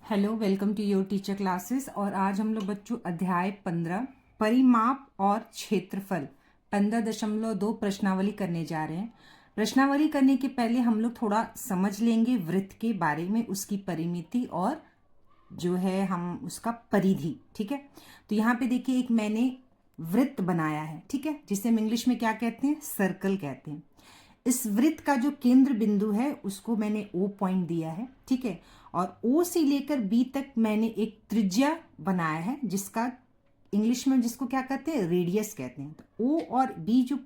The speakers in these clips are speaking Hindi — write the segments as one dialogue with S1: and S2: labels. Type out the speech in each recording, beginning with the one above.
S1: Hello, welcome to your teacher classes. और आज हम लोग बच्चों अध्याय 15 परिमाप और क्षेत्रफल 15.2 प्रश्नावली करने जा रहे हैं। प्रश्नावली करने के पहले हम लोग थोड़ा समझ लेंगे वृत्त के बारे में, उसकी परिमिति और जो है हम उसका परिधि। ठीक है, तो यहाँ पे देखिए एक मैंने वृत्त बनाया है, ठीक है, जिसे हम इंग्लिश में क्या कहते हैं, सर्कल कहते हैं। इस वृत्त का जो केंद्र बिंदु है उसको मैंने O पॉइंट दिया है, ठीक है, और O से लेकर B तक मैंने एक त्रिज्या बनाया है जिसका इंग्लिश में जिसको क्या कहते हैं, रेडियस कहते हैं। तो O और B जो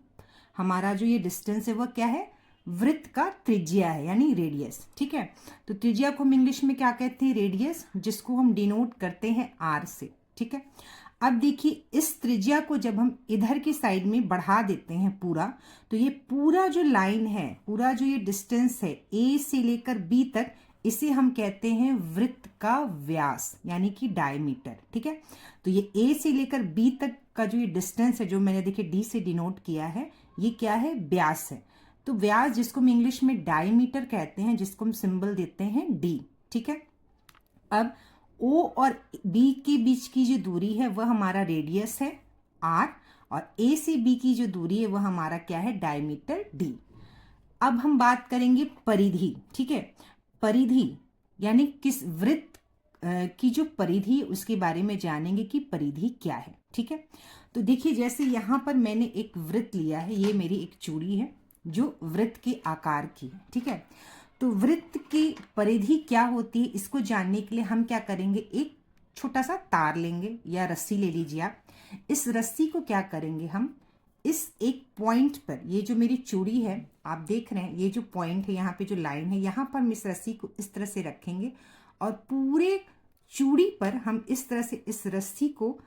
S1: हमारा जो ये डिस्टेंस है वह क्या है, वृत्त का त्रिज्या है, यानी रेडियस। ठीक है, तो त्रिज्या को हम इंग्लिश में क्या कहते हैं, रेडियस, जिसको हम डिनोट करते हैं R से। ठीक है, अब देखिए इस त्रिज्या को जब हम इधर की साइड में बढ़ा देते हैं पूरा, तो ये पूरा जो लाइन है, पूरा जो ये डिस्टेंस है A से लेकर B तक, इसे हम कहते हैं वृत्त का व्यास, यानी कि डायमीटर। ठीक है, तो ये A से लेकर B तक का जो ये डिस्टेंस है, जो मैंने देखिए D से डिनोट किया है, ये क्या है, व्यास है। तो व्यास जिसको हम इंग्लिश में डायमीटर कहते हैं, जिसको हम सिंबल देते हैं D। ठीक है, अब O और B के बीच की जो दूरी है वह हमारा रेडियस है R, और A से B की जो दूरी है वह हमारा क्या है, डायमीटर D। अब हम बात करेंगे परिधि। ठीक है, परिधि यानी किस वृत्त की जो परिधि उसके बारे में जानेंगे कि परिधि क्या है। ठीक है, तो देखिए जैसे यहाँ पर मैंने एक वृत्त लिया है, ये मेरी एक चूड़ी है जो वृत्त के आकार की है। ठीक है, तो वृत्त की परिधि क्या होती है, इसको जानने के लिए हम क्या करेंगे, एक छोटा सा तार लेंगे या रस्सी ले लीजिए आप। इस रस्सी को क्या करेंगे, हम इस एक पॉइंट पर, ये जो मेरी चूड़ी है आप देख रहे हैं, ये जो पॉइंट है, यहाँ पे जो लाइन है, यहाँ पर हम इस रस्सी को इस तरह से रखेंगे और पूरे चूड़ी पर हम इस तरह से इस रस्सी को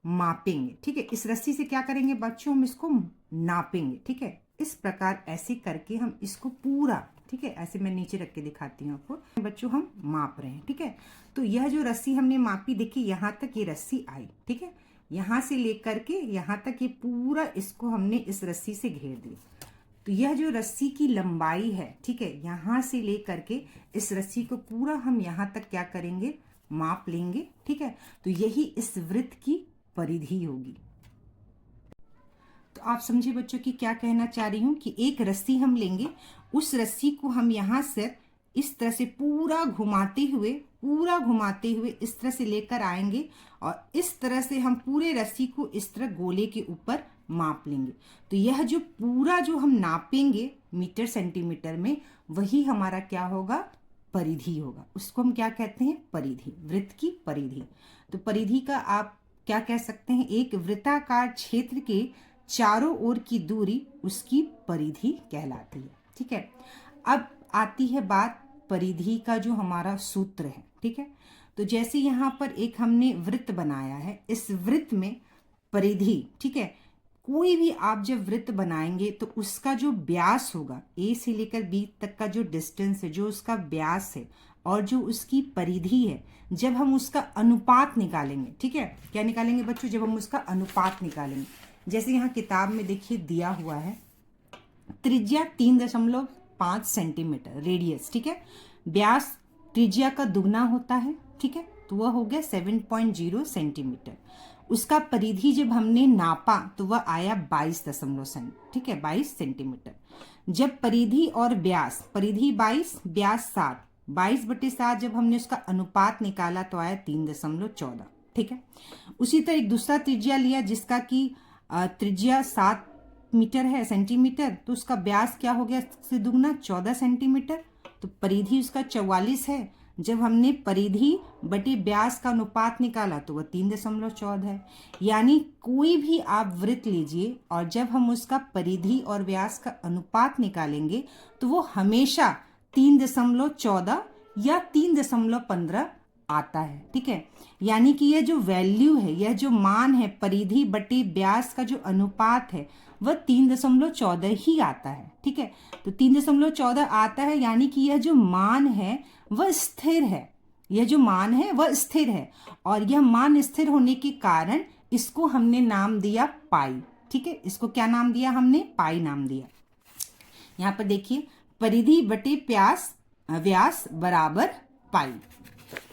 S1: मापेंगे। ठीक है, इस रस्सी से क्या करेंगे बच्चों, हम इसको नापेंगे। ठीक है, इस प्रकार ऐसे करके हम इसको पूरा, ठीक है, ऐसे मैं नीचे रख के दिखाती हूँ आपको बच्चों, हम माप रहे हैं। ठीक है, तो यह जो रस्सी हमने मापी, देखिए यहाँ तक ये रस्सी आई। ठीक है, यहाँ से लेकर के यहाँ तक ये पूरा, इसको हमने इस रस्सी से घेर दिया। तो यह जो रस्सी की लंबाई है, ठीक है, यहाँ से लेकर के इस रस्सी को पूरा हम यहाँ तक क्या करेंगे, माप लेंगे। ठीक है, तो यही इस वृत्त की परिधि होगी। तो आप समझे बच्चों की क्या कहना चाह रही हूँ, कि एक रस्सी हम लेंगे, उस रस्सी को हम यहाँ से इस तरह से पूरा घुमाते हुए इस तरह से लेकर आएंगे, और इस तरह से हम पूरे रस्सी को इस तरह गोले के ऊपर माप लेंगे। तो यह जो पूरा जो हम नापेंगे मीटर सेंटीमीटर में, वही हमारा क्या होगा, परिधि होगा। उसको हम क्या कहते हैं, परिधि, वृत्त की परिधि। तो परिधि का आप क्या कह सकते हैं, एक वृत्ताकार क्षेत्र के चारों ओर की दूरी उसकी परिधि कहलाती है। ठीक है, अब आती है बात परिधि का जो हमारा सूत्र है। ठीक है, तो जैसे यहाँ पर एक हमने वृत्त बनाया है, इस वृत्त में परिधि, ठीक है, कोई भी आप जब वृत्त बनाएंगे तो उसका जो व्यास होगा, A से लेकर B तक का जो डिस्टेंस है, जो उसका व्यास है और जो उसकी परिधि है, जब हम उसका अनुपात निकालेंगे, ठीक है, क्या निकालेंगे बच्चों, जब हम उसका अनुपात निकालेंगे, जैसे यहाँ किताब में देखिए दिया हुआ है, त्रिज्या 3.5 सेंटीमीटर रेडियस। ठीक है, व्यास त्रिज्या का दुगना होता है। ठीक है, तो वह हो गया 7.0 सेंटीमीटर। उसका परिधि जब हमने नापा तो वह आया 22 ठीक है, 22 सेंटीमीटर। जब परिधि और व्यास, परिधि 22, व्यास 7, 22/7 जब हमने उसका अनुपात निकाला तो आया 3.14। ठीक है, उसी तरह एक दूसरा त्रिज्या लिया जिसका कि त्रिज्या 7 मीटर है, सेंटीमीटर, तो उसका व्यास क्या हो गया, से दुगना 14 सेंटीमीटर। तो परिधि उसका 44 है। जब हमने परिधि बटे व्यास का अनुपात निकाला तो वह 3.14 है। यानी कोई भी आप वृत्त लीजिए और जब हम उसका परिधि और व्यास का अनुपात निकालेंगे तो वो हमेशा 3.14 या 3.15 आता है। ठीक है, यानी कि यह जो वैल्यू है, यह जो मान है, परिधि बटे व्यास का जो अनुपात है वह 3.14 ही आता है। ठीक है, तो 3.14 आता है, यानी कि यह जो मान है वह स्थिर है, यह जो मान है वह स्थिर है, और यह मान स्थिर होने के कारण इसको हमने नाम दिया पाई। ठीक है, इसको क्या नाम दिया हमने, पाई नाम दिया। यहाँ पर देखिए परिधि बटे व्यास बराबर पाई।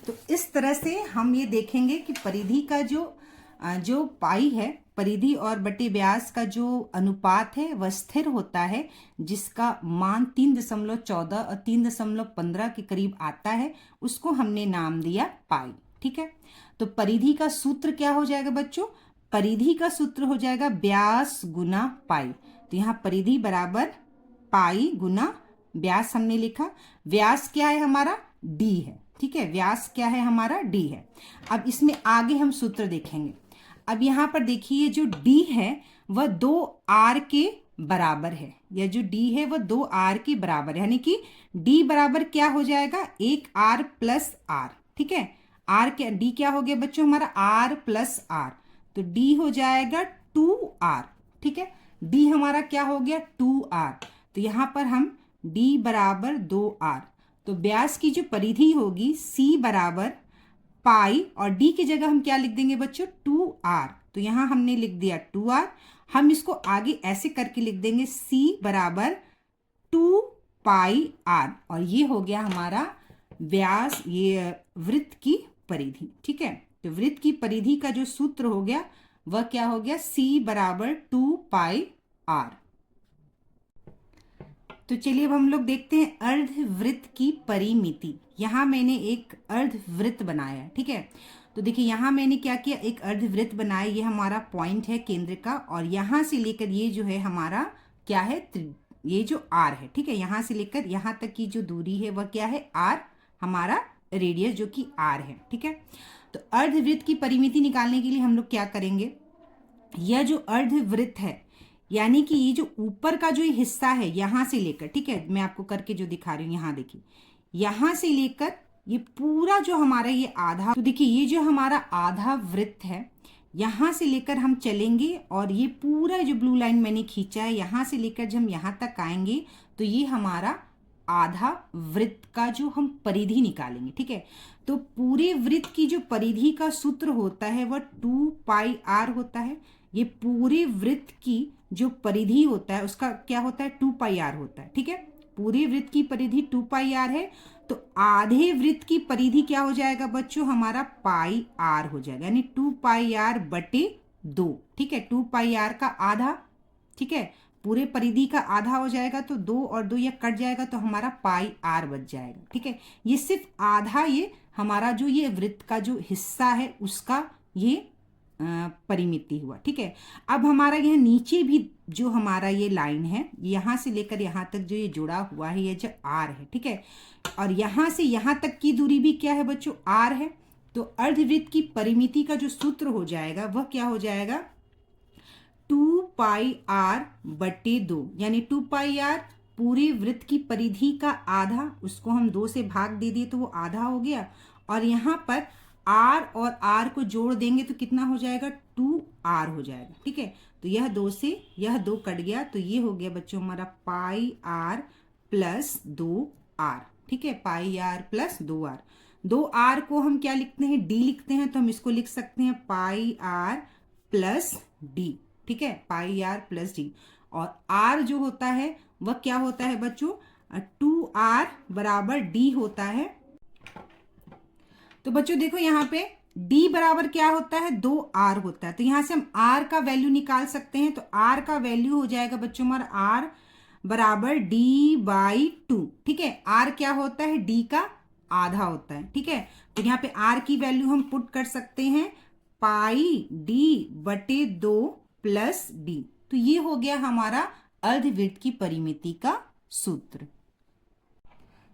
S1: तो इस तरह से हम ये देखेंगे कि परिधि का जो पाई है, परिधि और बटे व्यास का जो अनुपात है वह स्थिर होता है, जिसका मान 3.14 और 3.15 के करीब आता है, उसको हमने नाम दिया पाई। ठीक है, तो परिधि का सूत्र क्या हो जाएगा बच्चों? परिधि का सूत्र हो जाएगा व्यास गुना पाई। तो यहाँ परिधि बराबर पाई गुना व्यास हमने लिखा। व्यास क्या है हमारा? डी है। ठीक है, व्यास क्या है हमारा? डी है। अब इसमें आगे हम सूत्र देखेंगे। अब यहाँ पर देखिए, जो डी है वह 2r के बराबर है। यह जो डी है वह 2r के बराबर है, यानी कि डी बराबर क्या हो जाएगा? 1r plus are. ठीक है, आर क्या, डी क्या हो गया बच्चों हमारा? r plus r. तो डी हो जाएगा 2r। ठीक है, डी हमारा क्या हो गया? 2r। तो यहाँ पर हम d बराबर 2r, तो व्यास की जो परिधि होगी c बराबर पाई, और d की जगह हम क्या लिख देंगे बच्चों? 2r। तो यहाँ हमने लिख दिया 2r। हम इसको आगे ऐसे करके लिख देंगे c बराबर 2 पाई r, और ये हो गया हमारा व्यास, ये वृत्त की परिधि। ठीक है, तो वृत्त की परिधि का जो सूत्र हो गया वह क्या हो गया? c बराबर 2 पाई r। तो चलिए अब हम लोग देखते हैं अर्धवृत्त की परिमिति। यहाँ मैंने एक अर्धवृत्त बनाया है। ठीक है, तो देखिए यहाँ मैंने क्या किया, एक अर्धवृत्त बनाया। ये हमारा पॉइंट है केंद्र का, और यहाँ से लेकर ये जो है हमारा क्या है? ये जो r है। ठीक है, यहाँ से लेकर यहाँ तक की जो दूरी है वह क्या है? r, हमारा रेडियस जो कि r है। ठीक है, तो अर्धवृत्त की परिमिति निकालने के लिए हम लोग क्या करेंगे? यह जो अर्धवृत्त है, यानी कि ये जो ऊपर का जो हिस्सा है यहाँ से लेकर, ठीक है, मैं आपको करके जो दिखा रही हूँ, यहाँ देखिए, यहाँ से लेकर ये पूरा जो हमारा ये आधा, तो देखिए ये जो हमारा आधा वृत्त है, यहाँ से लेकर हम चलेंगे और ये पूरा जो ब्लू लाइन मैंने खींचा है, यहाँ से लेकर जब हम यहाँ तक आएंगे तो ये हमारा आधा वृत्त का जो हम परिधि निकालेंगे। ठीक है, तो पूरे वृत्त की जो परिधि का सूत्र होता है वह 2 पाई r होता है। ये पूरे वृत्त की जो परिधि होता है उसका क्या होता है? 2 पाई r होता है। ठीक है, पूरे वृत्त की परिधि 2 पाई r है, तो आधे वृत्त की परिधि क्या हो जाएगा बच्चों? हमारा पाई r हो जाएगा, यानी 2 पाई r बटे 2। ठीक है, 2 पाई r का आधा, ठीक है, पूरे परिधि का आधा हो जाएगा, तो 2 और 2 ये कट जाएगा, तो हमारा पाई r बच जाएगा। ठीक है, ये सिर्फ आधा, ये हमारा जो ये वृत्त का जो हिस्सा है उसका ये परिमिति हुआ। ठीक है, अब हमारा यह नीचे भी जो हमारा ये लाइन है, यहाँ से लेकर यहाँ तक जो ये जुड़ा हुआ है, ये जो r है। ठीक है, और यहाँ से यहाँ तक की दूरी भी क्या है बच्चों? r है। तो अर्धवृत्त की परिमिति का जो सूत्र हो जाएगा वह क्या हो जाएगा? 2 पाई r बटे 2, यानी 2 पाई r पूरे वृत्त की परिधि का आधा, उसको हम 2 से भाग दे दिए तो वो आधा हो गया, और यहाँ पर r और r को जोड़ देंगे तो कितना हो जाएगा? 2r हो जाएगा। ठीक है, तो यह 2 से यह 2 कट गया, तो ये हो गया बच्चों हमारा पाई r प्लस 2r। ठीक है, पाई r प्लस 2r। 2r को हम क्या लिखते हैं? d लिखते हैं, तो हम इसको लिख सकते हैं पाई r प्लस d। ठीक है, पाई r प्लस d, और r जो होता है वह क्या होता है बच्चों? 2r बराबर d होता है। तो बच्चों देखो यहाँ पे d बराबर क्या होता है? 2r होता है, तो यहाँ से हम r का वैल्यू निकाल सकते हैं। तो r का वैल्यू हो जाएगा बच्चों हमारा r बराबर d बाई 2। ठीक है, r क्या होता है? d का आधा होता है। ठीक है, तो यहाँ पे r की वैल्यू हम पुट कर सकते हैं पाई d बटे 2 प्लस d। तो ये हो गया हमारा अर्धवृत्त की परिमिति का सूत्र।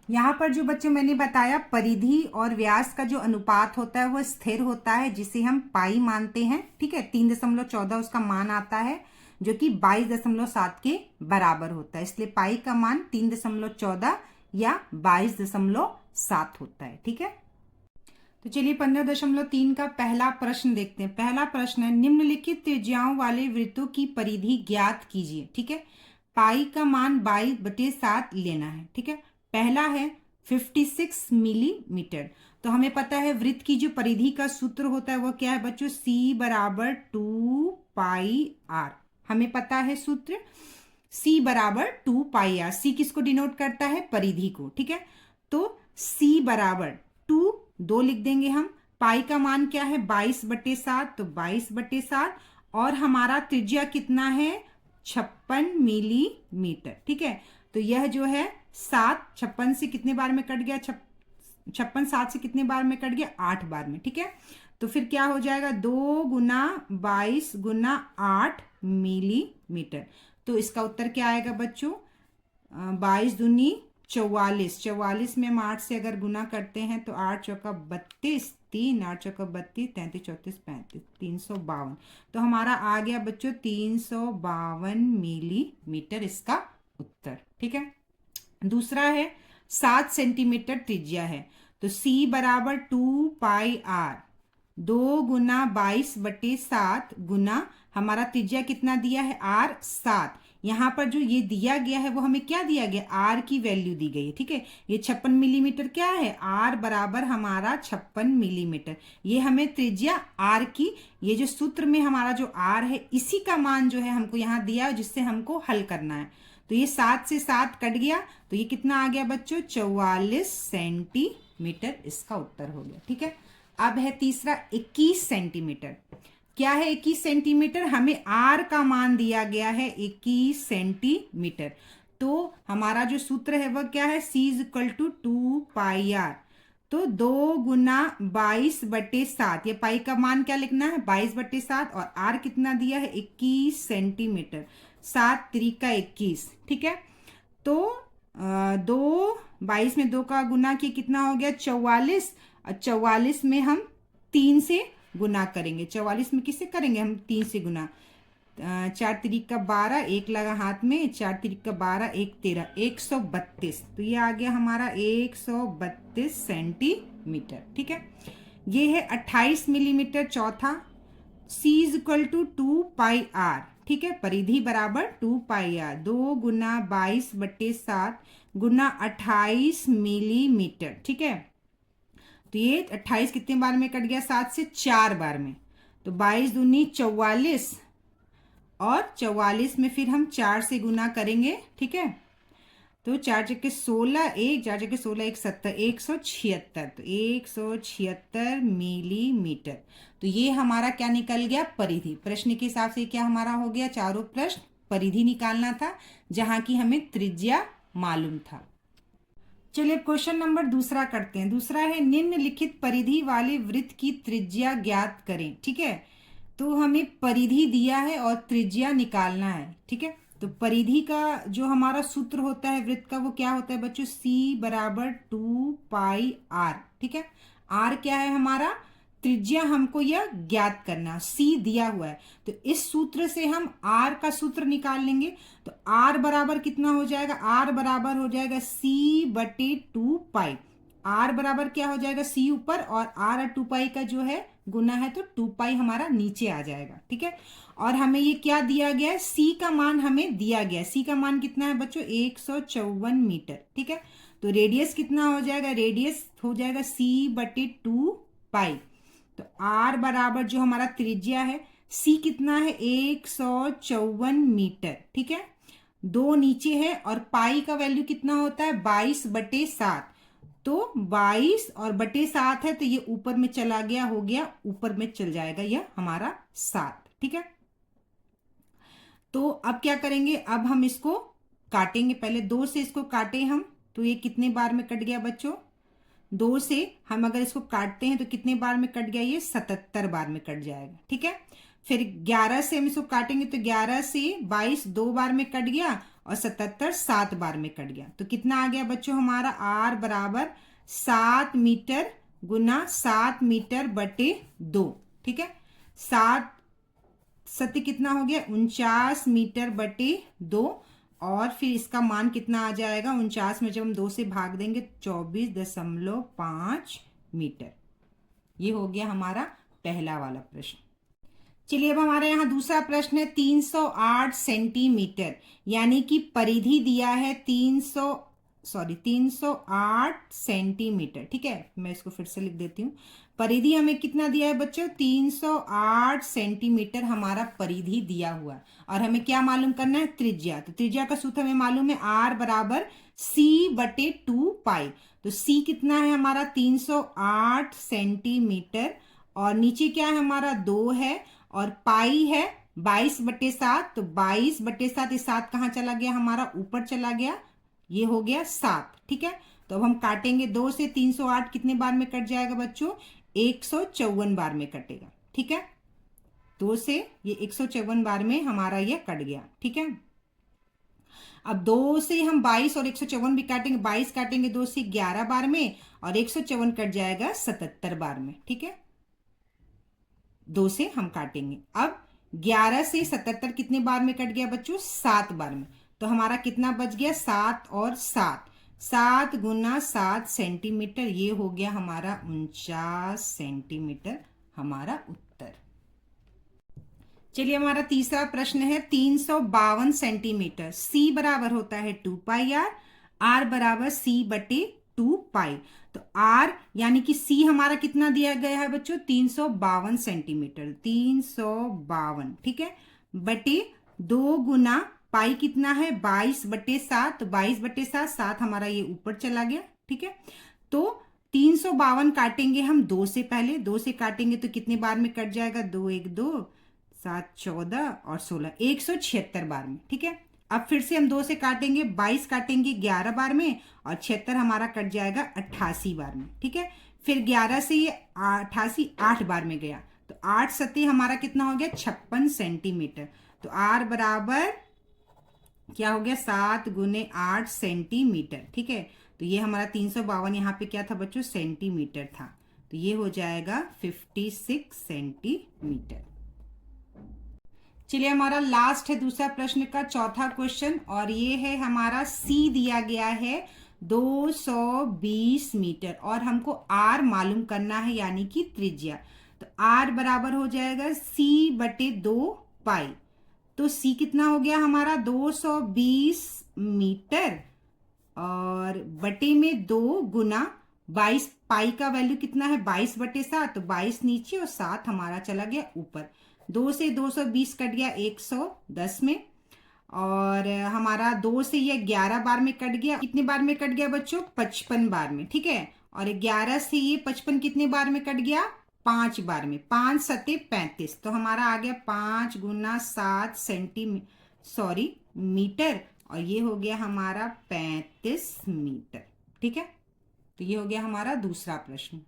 S1: यहाँ पर जो बच्चों मैंने बताया, परिधि और व्यास का जो अनुपात होता है वह स्थिर होता है, जिसे हम पाई मानते हैं। ठीक है, 3.14 उसका मान आता है, जो कि 22.7 के बराबर होता है, इसलिए पाई का मान 3.14 या 22.7 होता है। ठीक है, तो चलिए 15.3 का पहला प्रश्न देखते हैं। पहला प्रश्न है, निम्नलिखित त्रिज्याओं वाले वृत्तों की परिधि ज्ञात कीजिए। ठीक है, पाई का मान 22/7 लेना है। ठीक है, पहला है 56 मिलीमीटर। तो हमें पता है वृत्त की जो परिधि का सूत्र होता है वो क्या है बच्चों? c बराबर 2 पाई r। हमें पता है सूत्र c बराबर 2 पाई r। c किसको डिनोट करता है? परिधि को। ठीक है, तो c बराबर 2 2 लिख देंगे हम। पाई का मान क्या है 22/7, तो 22/7, और हमारा त्रिज्या कितना है 56 मिलीमीटर। ठीक है, तो यह जो है 7 56 से कितने बार में कट गया, 56 7 से कितने बार में कट गया 8 बार में। ठीक है, तो फिर क्या हो जाएगा 2 × 22 × 8 मिलीमीटर। तो इसका उत्तर क्या आएगा बच्चों, 22 दूनी 44, 44 में हम 8 से अगर गुना करते हैं तो 8 चौका 32, 3 8 चौका 32, 33 34 35, 352। तो हमारा आ गया बच्चों 352 मिलीमीटर इसका उत्तर। ठीक है, दूसरा है 7 सेंटीमीटर त्रिज्या है, तो C बराबर 2πr, 2 × 22/7 गुना हमारा त्रिज्या कितना दिया है R 7। यहाँ पर जो ये दिया गया है वो हमें क्या दिया गया, R की वैल्यू दी गई है। ठीक है, ये 56 मिलीमीटर क्या है, R बराबर हमारा 56 मिलीमीटर। ये हमें त्रिज्या R की, ये जो सूत्र में हमारा जो R है इसी का मान जो है हमको यहाँ दिया है, जिससे हमको हल करना है। तो ये 7 से 7 कट गया, तो ये कितना आ गया बच्चों 44 सेंटीमीटर इसका उत्तर हो गया। ठीक है, अब है तीसरा 21 सेंटीमीटर। क्या है 21 सेंटीमीटर, हमें R का मान दिया गया है 21 सेंटीमीटर। तो हमारा जो सूत्र है वह क्या है, C = 2πr, तो 2 × 22/7, ये पाई का मान क्या लिखना है 22/7, और R कितना दिया है 21 सेंटीमीटर, 7 3 21। ठीक है, तो 2 22 में 2 का गुना किया कितना हो गया 44, और 44 में हम 3 से गुना करेंगे। 44 में किससे करेंगे हम 3 से गुना, 4 3 12, 1 लगा हाथ में, 4 3 12, 1 13, 132। तो ये आ गया हमारा 132 सेंटीमीटर। ठीक है, ये है 28 मिलीमीटर चौथा, C = 2πr। ठीक है, परिधि बराबर 2πr, 2 × 22/7 गुना 28 मिलीमीटर। ठीक है, तो ये 28 कितने बार में कट गया 7 से 4 बार में, तो 22 दूनी 44, और 44 में फिर हम 4 से गुना करेंगे। ठीक है, तो 4 चक्के 16, 1 4 चक्के 16 1 70, 176, तो 176 मिलीमीटर। तो ये हमारा क्या निकल गया परिधि। प्रश्न के हिसाब से क्या हमारा हो गया, चारों प्रश्न परिधि निकालना था, जहां की हमें त्रिज्या मालूम था। चलिए क्वेश्चन नंबर दूसरा करते हैं। दूसरा है निम्नलिखित परिधि वाले वृत्त की त्रिज्या ज्ञात करें। ठीक है, तो हमें परिधि दिया है और त्रिज्या निकालना है। ठीक है, तो परिधि का जो हमारा सूत्र होता है वृत्त का वो क्या होता है बच्चों, C बराबर 2πr। ठीक है, R क्या है हमारा, त्रिज्या हमको यह ज्ञात करना, C दिया हुआ है, तो इस सूत्र से हम R का सूत्र निकाल लेंगे। तो R बराबर कितना हो जाएगा, R बराबर हो जाएगा C/2π। R बराबर क्या हो जाएगा, C ऊपर, और R और 2π का जो है गुना है, तो 2π हमारा नीचे आ जाएगा। ठीक है, और हमें ये क्या दिया गया है, C का मान हमें दिया गया है। C का मान कितना है बच्चों 154 मीटर। ठीक है, तो रेडियस कितना हो जाएगा, रेडियस हो जाएगा C/2π। तो R बराबर जो हमारा त्रिज्या है, C कितना है 154 मीटर। ठीक है, 2 नीचे है, और पाई का वैल्यू कितना होता है 22/7, तो 22 और बटे 7 है, तो ये ऊपर में चला गया, हो गया ऊपर में चल जाएगा यह हमारा 7। ठीक है, तो अब क्या करेंगे, अब हम इसको काटेंगे। पहले 2 से इसको काटे हम, तो ये कितने बार में कट गया बच्चों, 2 से हम अगर इसको काटते हैं तो कितने बार में कट गया, ये 77 बार में कट जाएगा। ठीक है, फिर 11 से हम इसको काटेंगे, तो 11 से 22 2 बार में कट गया, और 77 7 बार में कट गया। तो कितना आ गया बच्चों हमारा, R बराबर 7 मीटर गुना 7 मीटर बटे 2। ठीक है, 7 7 कितना हो गया 49 मीटर बटे 2, और फिर इसका मान कितना आ जाएगा, 49 में जब हम 2 से भाग देंगे 24.5 मीटर। ये हो गया हमारा पहला वाला प्रश्न। चलिए अब हमारे यहाँ दूसरा प्रश्न है 308 सेंटीमीटर, यानी कि परिधि दिया है 308 सेंटीमीटर। ठीक है, मैं इसको फिर से लिख देती हूँ। परिधि हमें कितना दिया है बच्चों, 308 सेंटीमीटर हमारा परिधि दिया हुआ, और हमें क्या मालूम करना है, त्रिज्या। तो त्रिज्या का सूत्र हमें मालूम है, R बराबर C/2π। तो सी कितना है हमारा 308 सेंटीमीटर, और नीचे क्या है हमारा 2 है, और पाई है 22/7, तो 22/7, ये 7 कहाँ चला गया हमारा, ऊपर चला गया, ये हो गया 7। ठीक है, तो अब हम काटेंगे, 2 से 308 कितने बार में कट जाएगा बच्चों, 154 बार में कटेगा। ठीक है, 2 से ये 154 बार में हमारा ये कट गया। ठीक है, अब 2 से हम 22 और 154 भी काटेंगे, 22 काटेंगे 2 से 11 बार में, और 154 कट जाएगा 77 बार में। ठीक है, 2 से हम काटेंगे। अब 11 से 77 कितने बार में कट गया बच्चों, 7 बार में। तो हमारा कितना बच गया, 7 और 7, 7 गुना 7 सेंटीमीटर, ये हो गया हमारा 49 सेंटीमीटर हमारा उत्तर। चलिए हमारा तीसरा प्रश्न है, 352 सेंटीमीटर, सी बराबर होता है 2 पाई आर, आर बराबर सी बटे 2 पाई। तो आर यानी कि सी हमारा कितना दिया गया है बच्चों, 352 सेंटीमीटर, 352। ठीक है, बटे 2 गुना पाई कितना है 22/7, तो 22/7, 7 हमारा ये ऊपर चला गया। ठीक है, तो 352 काटेंगे हम 2 से, पहले 2 से काटेंगे तो कितने बार में कट जाएगा, 2 1 2 7 14 और 16, 176 बार में। ठीक है, अब फिर से हम 2 से काटेंगे, 22 काटेंगे 11 बार में, और 76 हमारा कट जाएगा 88 बार में। ठीक है, फिर 11 से ये 88 8 बार में गया, तो 8 सत्ते हमारा कितना हो गया, 56 सेंटीमीटर। तो आर बराबर क्या हो गया, 7 गुने 8 सेंटीमीटर। ठीक है, तो ये हमारा 352 यहाँ पे क्या था बच्चों, सेंटीमीटर था, तो ये हो जाएगा 56 सेंटीमीटर। चलिए हमारा लास्ट है दूसरा प्रश्न का चौथा क्वेश्चन, और ये है हमारा सी दिया गया है 220 मीटर, और हमको आर मालूम करना है यानी कि त्रिज्या। तो आर बराबर हो जाएगा सी बटे 2 पाई। तो सी कितना हो गया हमारा 220 मीटर, और बटे में 2 गुना 22, पाई का वैल्यू कितना है 22/7, तो 22 नीचे और 7 हमारा चला गया ऊपर। 2 से 220 कट गया 110 में, और हमारा 2 से ये 11 बार में कट गया, कितने बार में कट गया बच्चों, 55 बार में। ठीक है, और 11 से ये 55 कितने बार में कट गया, 5 बार में, 5 सत्ते 35, तो हमारा आ गया 5 गुना 7 मीटर, और ये हो गया हमारा 35 मीटर। ठीक है, तो ये हो गया हमारा दूसरा प्रश्न।